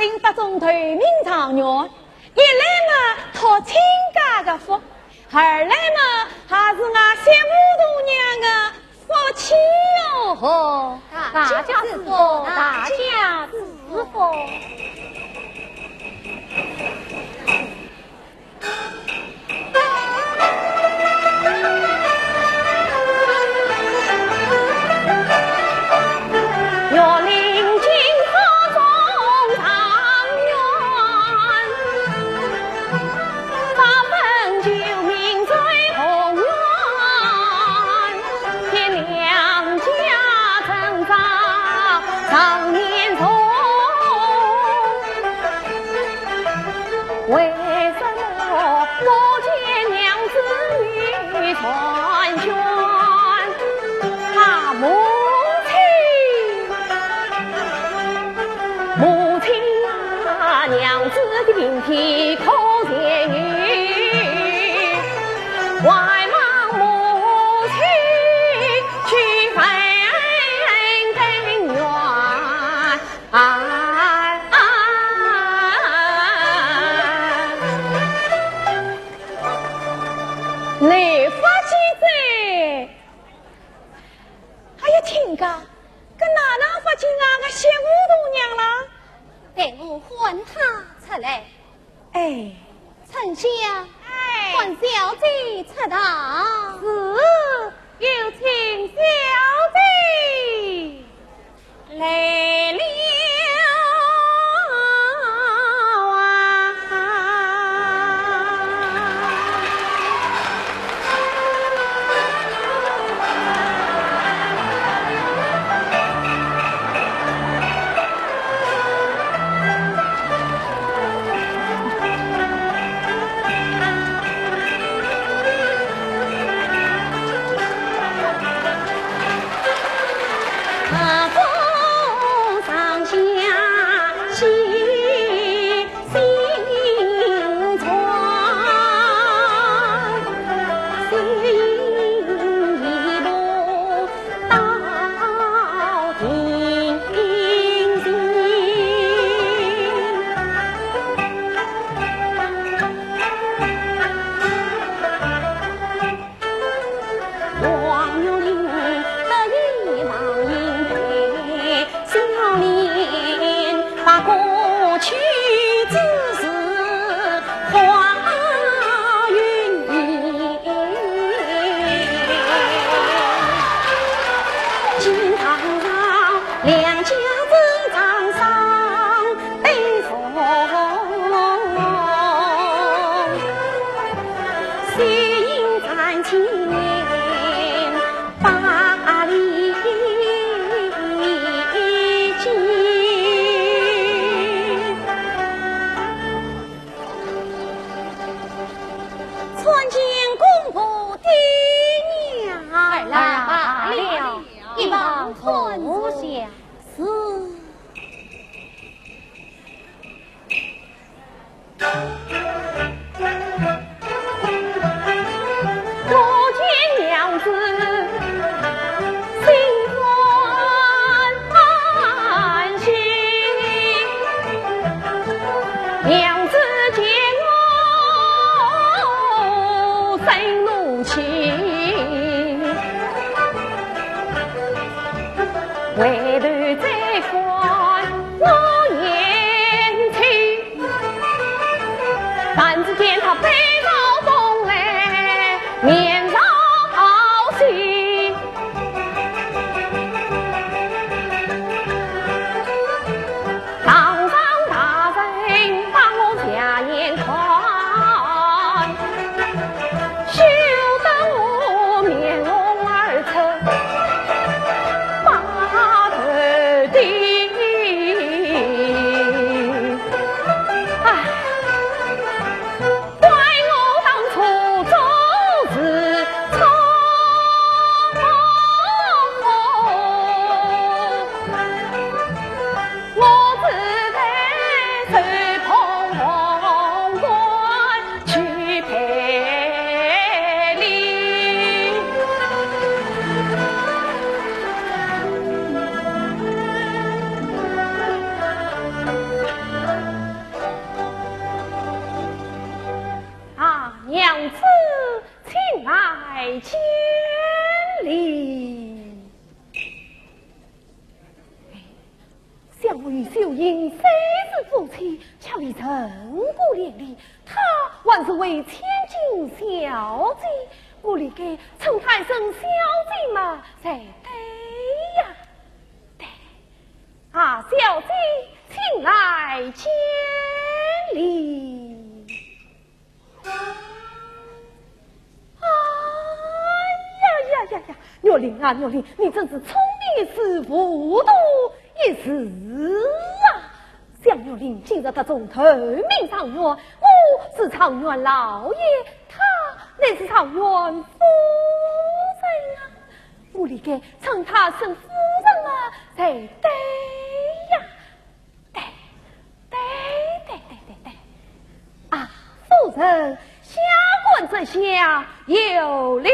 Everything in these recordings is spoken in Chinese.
领得中头名状元，一来嘛讨亲家的福，二来嘛还是俺小五姑娘的福气哟！大家知福，大家知福。若领金河中长远，八分救命最宏远，天良家成长常年中。为什么我见娘子女传宣？啊，母亲啊，娘子的病体可见于外忙母亲去分根源你发起在还有亲家跟哪能发起俺个小五姑娘了？待我唤他出来。哎，丞相，哎，唤小姐出堂。是，有请小姐来了为头再关我眼睛，但只见他背朝东来，面上好喜。堂上大人帮我下眼看，羞得我面红耳赤。与秀英虽是夫妻，却已成不连理。他还是为千金小姐，我理该称他一声小姐嘛才对呀。对，啊，小姐，请来见礼。呀，若琳啊，若琳，你真是聪明一时，糊涂一时啊！像若琳今日得中头名状元，我是状元老爷，他乃是状元夫人啊！我理该称他声夫人啊，才对呀！对！啊，夫人，下官这下有礼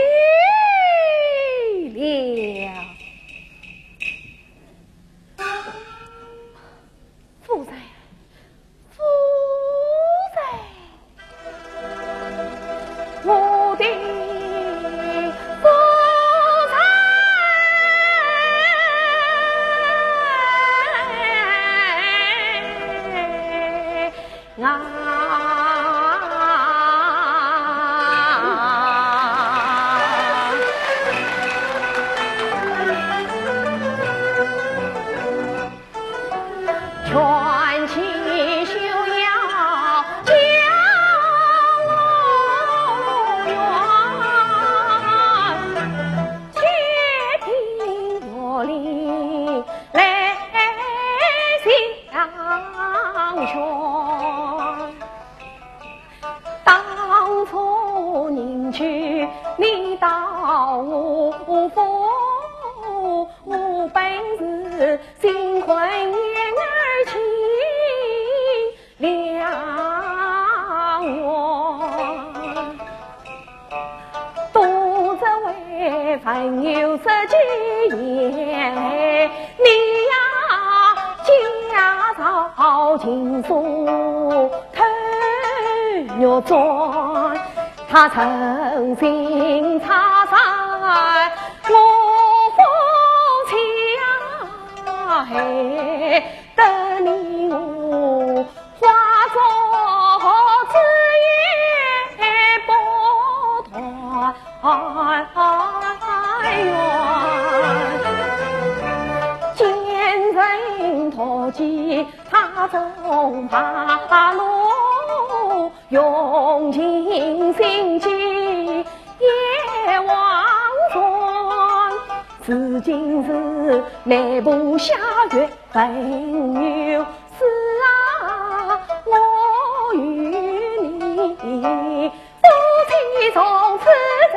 了。夫人，我的夫人全气休要将我愿，且听我理来相劝。当初您去你到我府，我本是新婚燕儿情良缘，独自为朋友设计言，你呀家造情书偷肉转，他诚心插在我夫妻呀，嘿，等你我化作枝叶不团圆，见人托起他走马路，用尽心机也望转，此今是内部下月分有事啊，我与你夫妻从此在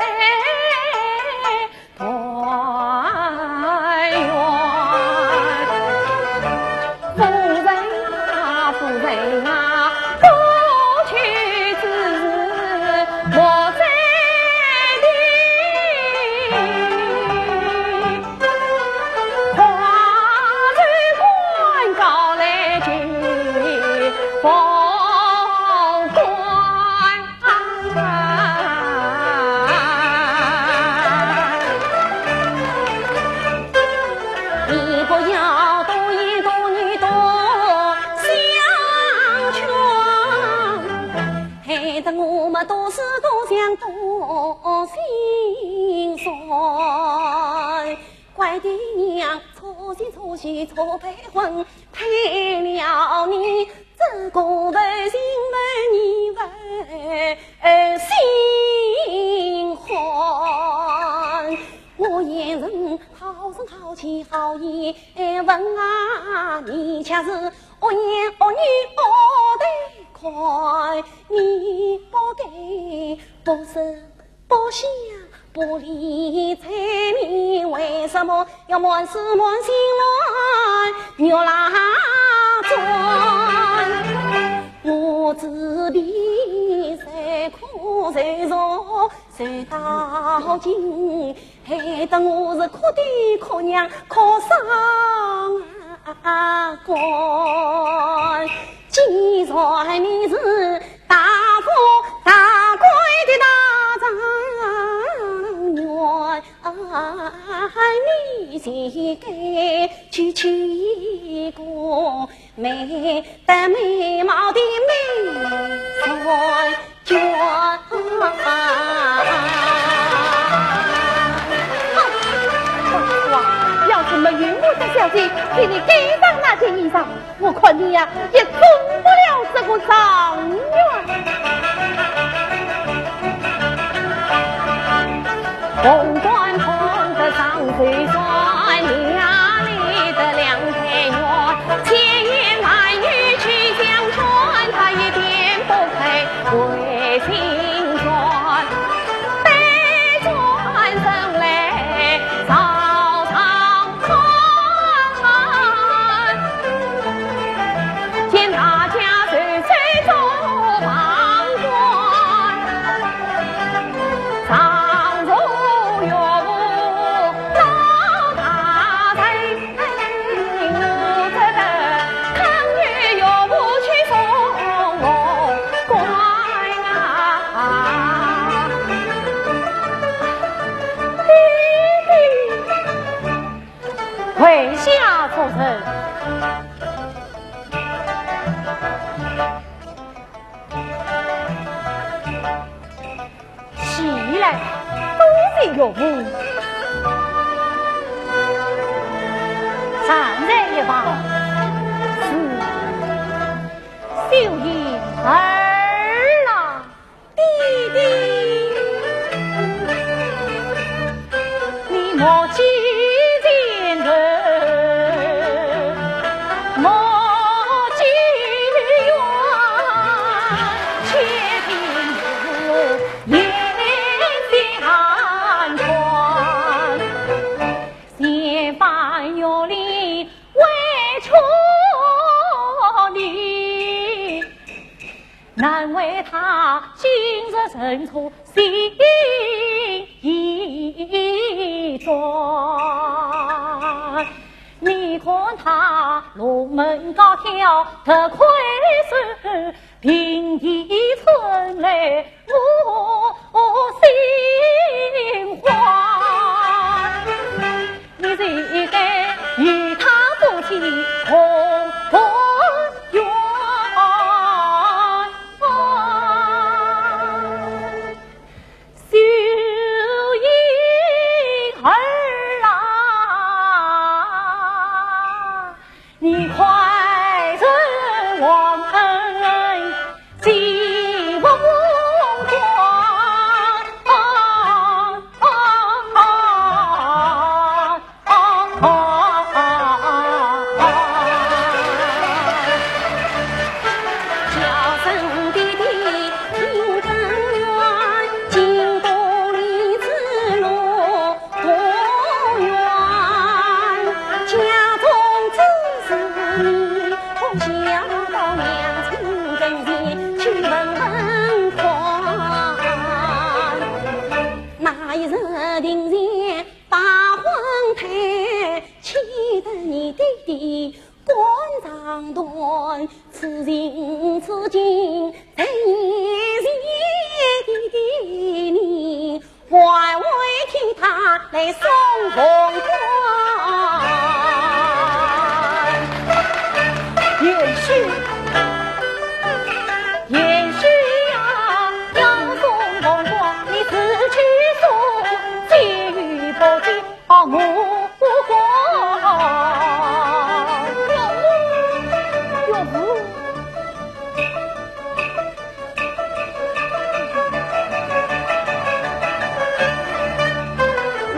团圆。夫人啊，过去之事莫再提，跨日官告来去封官，你不要多言多语多害得我们多思多想多心酸，怪爹娘错喜错配婚，配了你这个为心为你为心欢。我言人好声好气好言问啊，你恰是恶言恶语恶得快，你不给不生不想不理睬你，为什么要满心来牛拉转？我自比谁苦谁弱谁到尽，害得我是哭爹哭娘哭丧官。既然你是大富大贵的大状元，你先该去一个美的美貌的美娟娟。要是没允我的小姐给你给上那件衣裳，我看你呀也中不了这个状元。红冠捧得上水船，家里的两太远，千言万语去相传，他一点不配为心酸。悲转身来早上看，见大家岁岁做旁观，常如岳母老大在，我这个抗女岳母去送我乖啊，弟弟为下出城，起来，多谢岳母。站在一旁，是秀英儿郎，弟弟，你莫欺奸人，莫欺冤，且听我言相传。先番有理为处理，难为他今日认错心意转。你看他龙门高挑，特亏是平地村来我心欢。你这个与他夫妻同不远，秀英儿郎，你快人忘恩，既不此情此景，在眼前的你，还未替他来送凤冠。也许呀，要送凤冠，你自去送，结与不结，我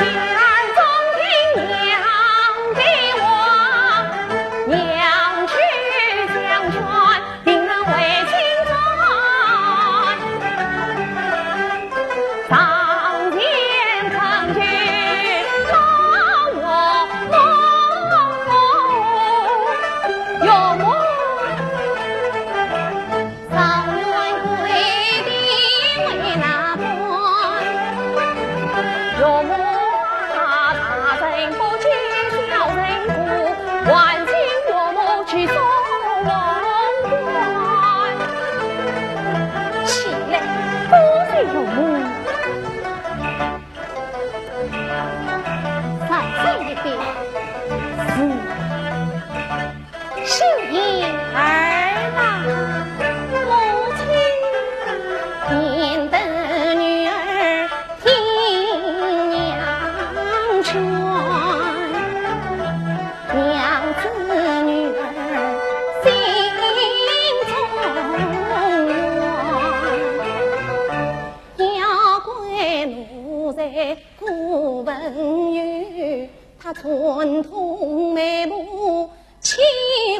寸通眉目千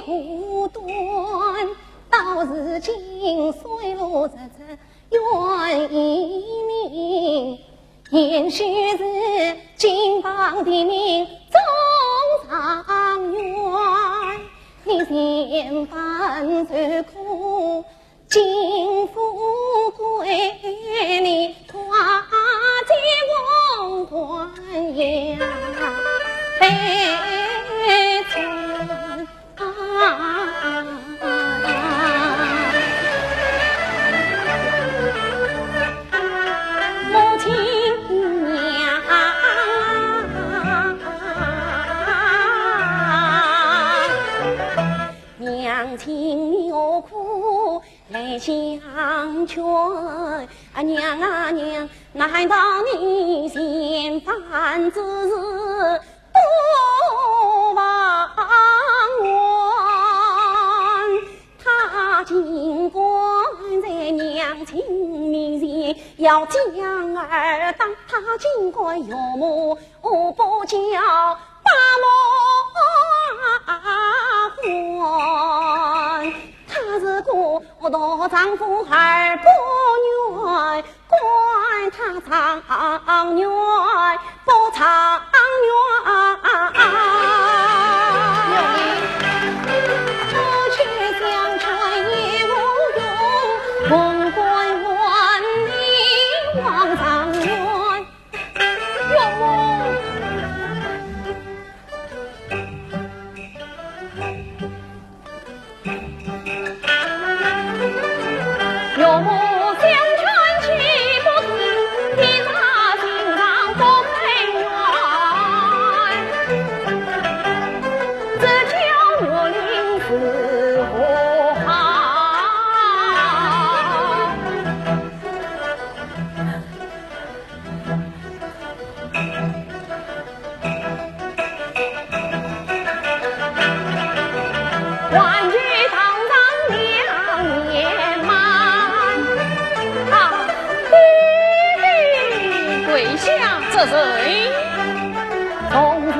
户断，到如今水落石出愿移民，也许是金榜题名中状元，你千般愁苦金富贵，你团结王冠呀悲惨母亲娘娘亲有苦来相劝，娘啊娘，难道你嫌烦之事不忘我？他尽管在娘亲面前要将儿当，他尽管有母不叫把母还。他是个大丈夫儿不愿，管他长远不长远。这却相传也无用，凤冠万里望长远。有母相传岂不听，天下心上不配怨，这叫我临死何好？万句堂上两年满，跪下这谁？从前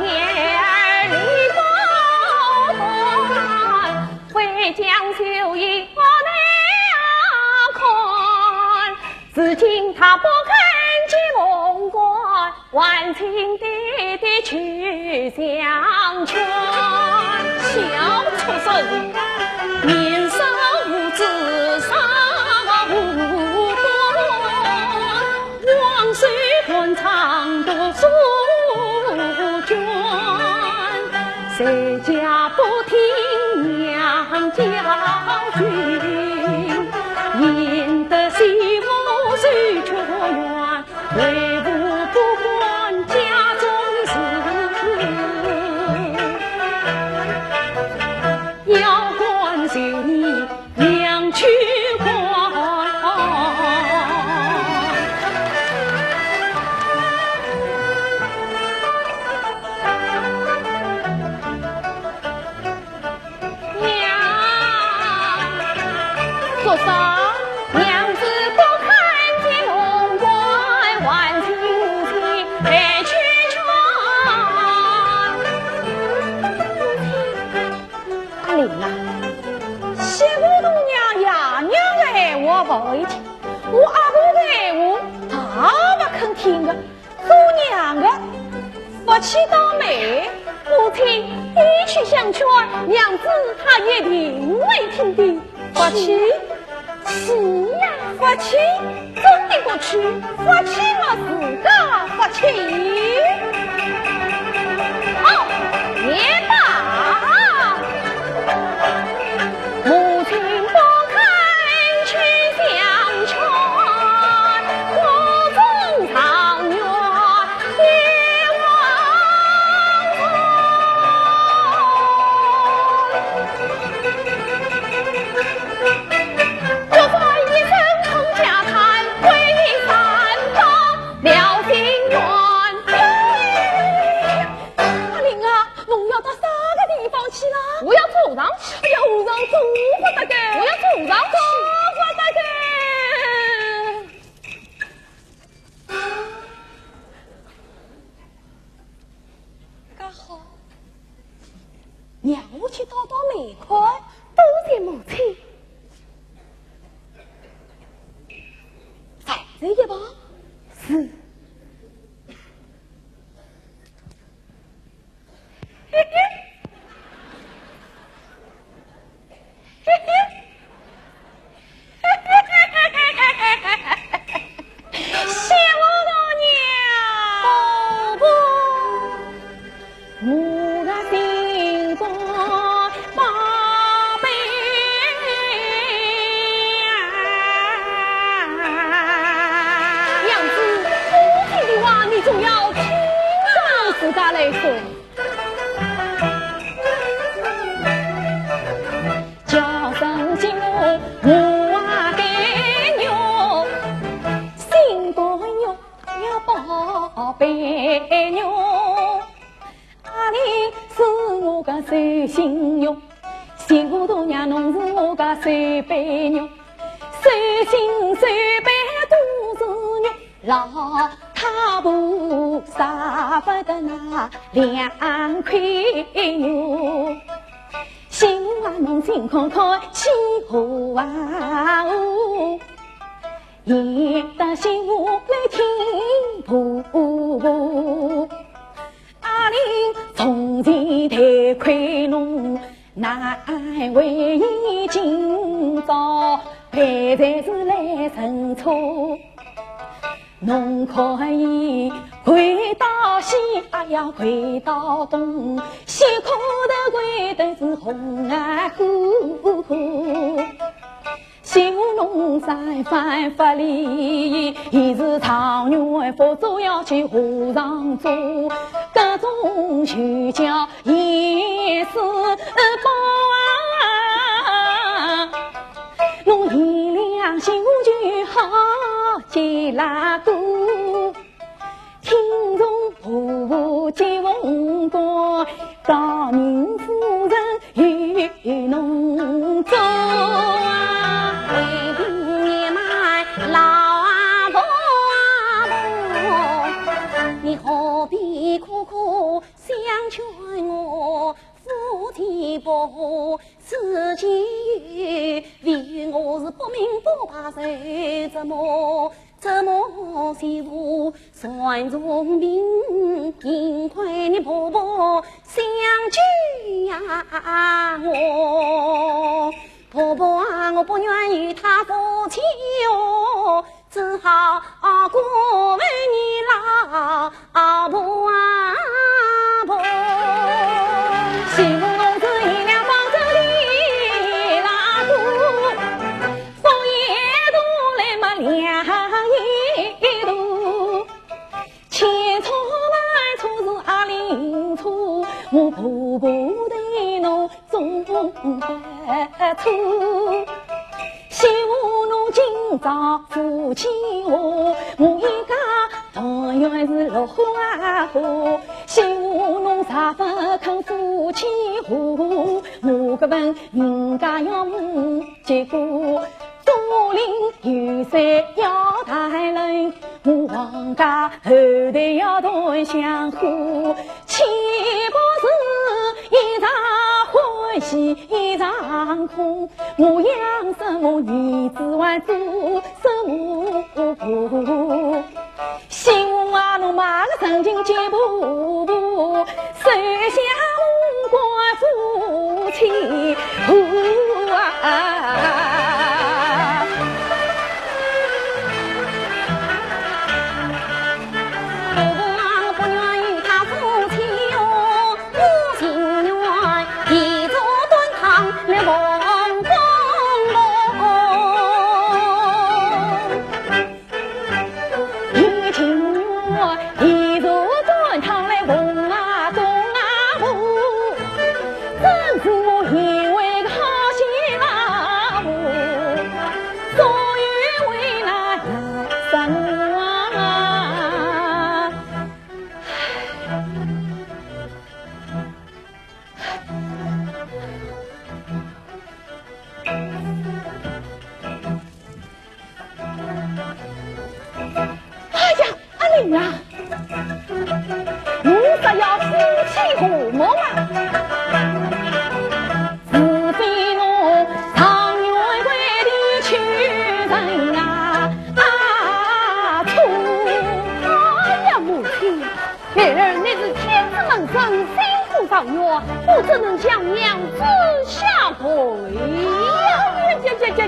儿李宝环，会将秀衣我俩看，至今他不肯接梦官，万顷爹爹去相劝。小畜生，年少无知杀无端，往岁官场读书卷，谁家不听娘教训，引得媳妇谁却怨，为父不管家中事，要管就你娘去管。做啥？娘子不看见梦官，万顷地来去传。阿玲啊，媳妇姑娘爷娘的闲话不会听，我阿婆的闲话他不肯听的。做娘的福气倒霉，母亲一去相劝，娘子她一定会听的。福气是呀，福气真的不去，福气嘛是个福气。哦，也罢，母亲不肯去相劝，我中长远也就算一生空家产，归三方了心愿。阿玲啊，侬要到啥个地方去了？我要走上去。哎呀，我上走不得的，我要走上去。不得的。刚好，你快，多谢母亲。再这一把。是。嘿嘿，嘿嘿，嘿嘿，谢老娘，宝宝，我的心中宝贝娘子，母亲的话你总要听上自家来说。白牛，阿里是我个手心肉，媳妇大娘侬是我个手背肉，手心手背都是肉，老太婆杀不得那2块肉。媳妇啊侬辛苦苦起呼啊呼，也得媳妇来听婆婆，阿里从前太亏侬，哪为今朝陪才是来认错？侬可以跪到西，哎呀跪到东，辛苦的跪都是红啊呼呼。媳妇侬在犯法理，现是唐元佛祖要去和尚做，各种修教也是报啊。侬一两心就好接拉过，听从婆婆接风光，高明夫人与侬走啊。你何必苦苦相劝我？夫妻不此情为我是不明不白受折磨，折磨媳妇算从命，幸亏你婆婆相救呀我。婆婆啊，我不愿与他夫妻哦，只好过问你老婆啊婆。媳妇侬是一辆方舟的拉布，风一度来嘛两一度，千错万错是阿里错，我婆婆对侬总不错。媳妇侬今朝夫妻和，我一家同样是落花花。媳妇侬啥不肯夫妻和，我个问人家要母结果。竹林有山要大人，我皇家后代要同享福，岂不是一场欢喜一场空？我养生我儿子还做什么婆？媳妇啊，侬买个曾经结婆婆，手下无关夫妻啊。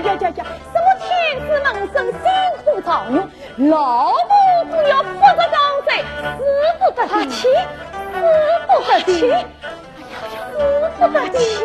什么天子门生辛苦造孽，老母只要负责当罪，死不得其，死不得其，死不得其。